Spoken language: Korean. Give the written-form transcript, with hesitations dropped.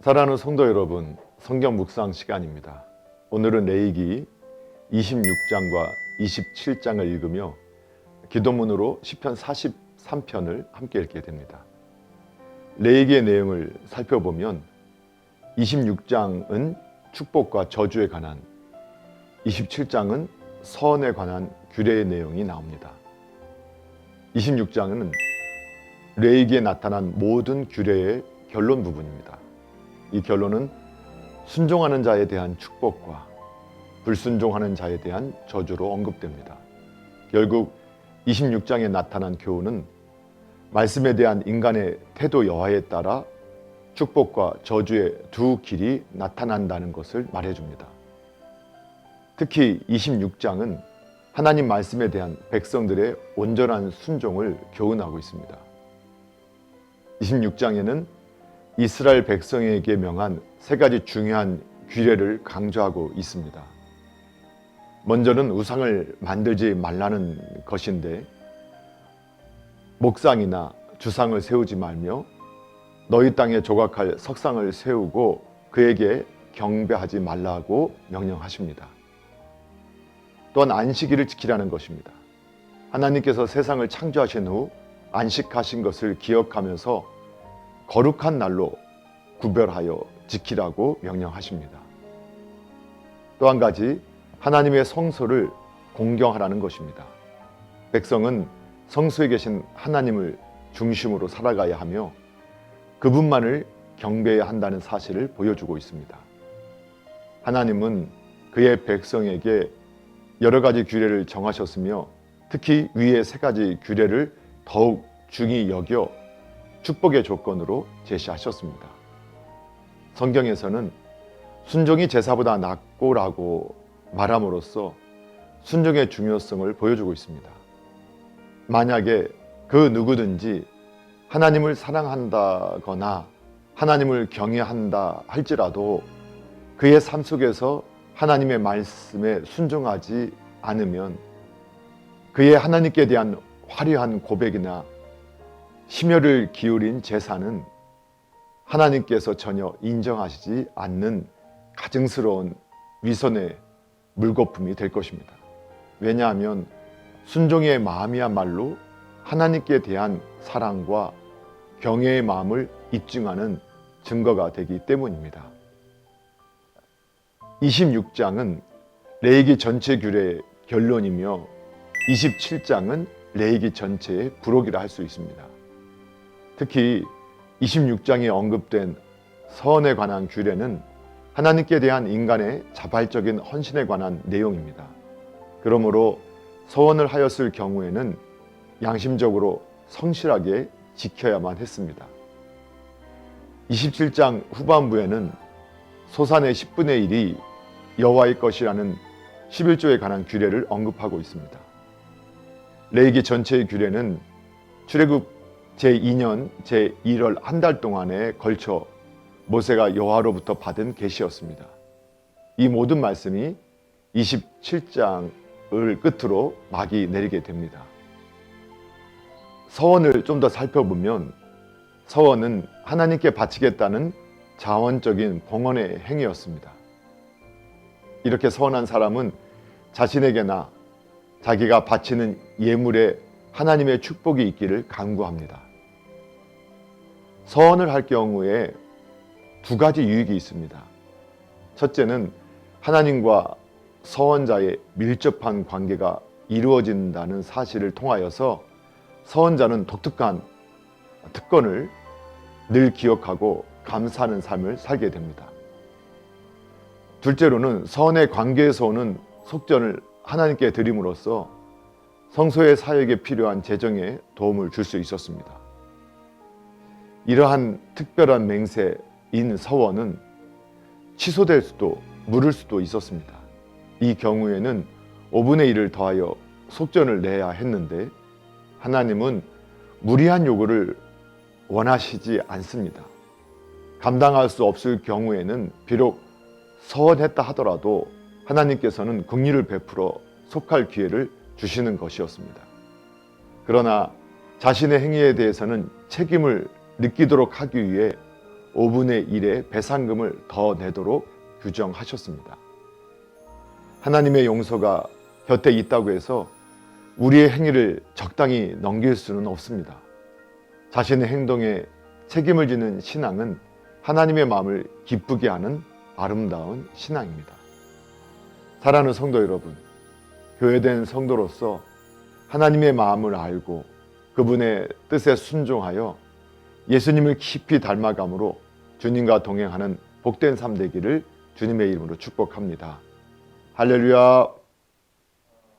사랑하는 성도 여러분, 성경 묵상 시간입니다. 오늘은 레위기 26장과 27장을 읽으며 기도문으로 시편 43편을 함께 읽게 됩니다. 레위기의 내용을 살펴보면 26장은 축복과 저주에 관한, 27장은 서원에 관한 규례의 내용이 나옵니다. 26장은 레위기에 나타난 모든 규례의 결론 부분입니다. 이 결론은 순종하는 자에 대한 축복과 불순종하는 자에 대한 저주로 언급됩니다. 결국 26장에 나타난 교훈은 말씀에 대한 인간의 태도 여하에 따라 축복과 저주의 두 길이 나타난다는 것을 말해줍니다. 특히 26장은 하나님 말씀에 대한 백성들의 온전한 순종을 교훈하고 있습니다. 26장에는 이스라엘 백성에게 명한 세 가지 중요한 규례를 강조하고 있습니다. 먼저는 우상을 만들지 말라는 것인데, 목상이나 주상을 세우지 말며 너희 땅에 조각할 석상을 세우고 그에게 경배하지 말라고 명령하십니다. 또한 안식일을 지키라는 것입니다. 하나님께서 세상을 창조하신 후 안식하신 것을 기억하면서 거룩한 날로 구별하여 지키라고 명령하십니다. 또 한 가지, 하나님의 성소를 공경하라는 것입니다. 백성은 성소에 계신 하나님을 중심으로 살아가야 하며 그분만을 경배해야 한다는 사실을 보여주고 있습니다. 하나님은 그의 백성에게 여러 가지 규례를 정하셨으며 특히 위의 세 가지 규례를 더욱 중히 여겨 축복의 조건으로 제시하셨습니다. 성경에서는 순종이 제사보다 낫고라고 말함으로써 순종의 중요성을 보여주고 있습니다. 만약에 그 누구든지 하나님을 사랑한다거나 하나님을 경외한다 할지라도 그의 삶 속에서 하나님의 말씀에 순종하지 않으면 그의 하나님께 대한 화려한 고백이나 심혈을 기울인 제사는 하나님께서 전혀 인정하시지 않는 가증스러운 위선의 물거품이 될 것입니다. 왜냐하면 순종의 마음이야말로 하나님께 대한 사랑과 경외의 마음을 입증하는 증거가 되기 때문입니다. 26장은 레위기 전체 규례의 결론이며 27장은 레위기 전체의 부록이라 할 수 있습니다. 특히 26장에 언급된 서원에 관한 규례는 하나님께 대한 인간의 자발적인 헌신에 관한 내용입니다. 그러므로 서원을 하였을 경우에는 양심적으로 성실하게 지켜야만 했습니다. 27장 후반부에는 소산의 10분의 1이 여호와의 것이라는 11조에 관한 규례를 언급하고 있습니다. 레위기 전체의 규례는 출애굽 제2년 제1월 한 달 동안에 걸쳐 모세가 여호와로부터 받은 계시였습니다. 이 모든 말씀이 27장을 끝으로 막이 내리게 됩니다. 서원을 좀 더 살펴보면 서원은 하나님께 바치겠다는 자원적인 봉헌의 행위였습니다. 이렇게 서원한 사람은 자신에게나 자기가 바치는 예물에 하나님의 축복이 있기를 간구합니다. 서원을 할 경우에 두 가지 유익이 있습니다. 첫째는 하나님과 서원자의 밀접한 관계가 이루어진다는 사실을 통하여서 서원자는 독특한 특권을 늘 기억하고 감사하는 삶을 살게 됩니다. 둘째로는 서원의 관계에서 오는 속전을 하나님께 드림으로써 성소의 사역에 필요한 재정에 도움을 줄 수 있었습니다. 이러한 특별한 맹세인 서원은 취소될 수도 물을 수도 있었습니다. 이 경우에는 5분의 1을 더하여 속전을 내야 했는데 하나님은 무리한 요구를 원하시지 않습니다. 감당할 수 없을 경우에는 비록 서원했다 하더라도 하나님께서는 긍휼을 베풀어 속할 기회를 주시는 것이었습니다. 그러나 자신의 행위에 대해서는 책임을 느끼도록 하기 위해 5분의 1의 배상금을 더 내도록 규정하셨습니다. 하나님의 용서가 곁에 있다고 해서 우리의 행위를 적당히 넘길 수는 없습니다. 자신의 행동에 책임을 지는 신앙은 하나님의 마음을 기쁘게 하는 아름다운 신앙입니다. 사랑하는 성도 여러분, 교회된 성도로서 하나님의 마음을 알고 그분의 뜻에 순종하여 예수님을 깊이 닮아감으로 주님과 동행하는 복된 삶 되기를 주님의 이름으로 축복합니다. 할렐루야.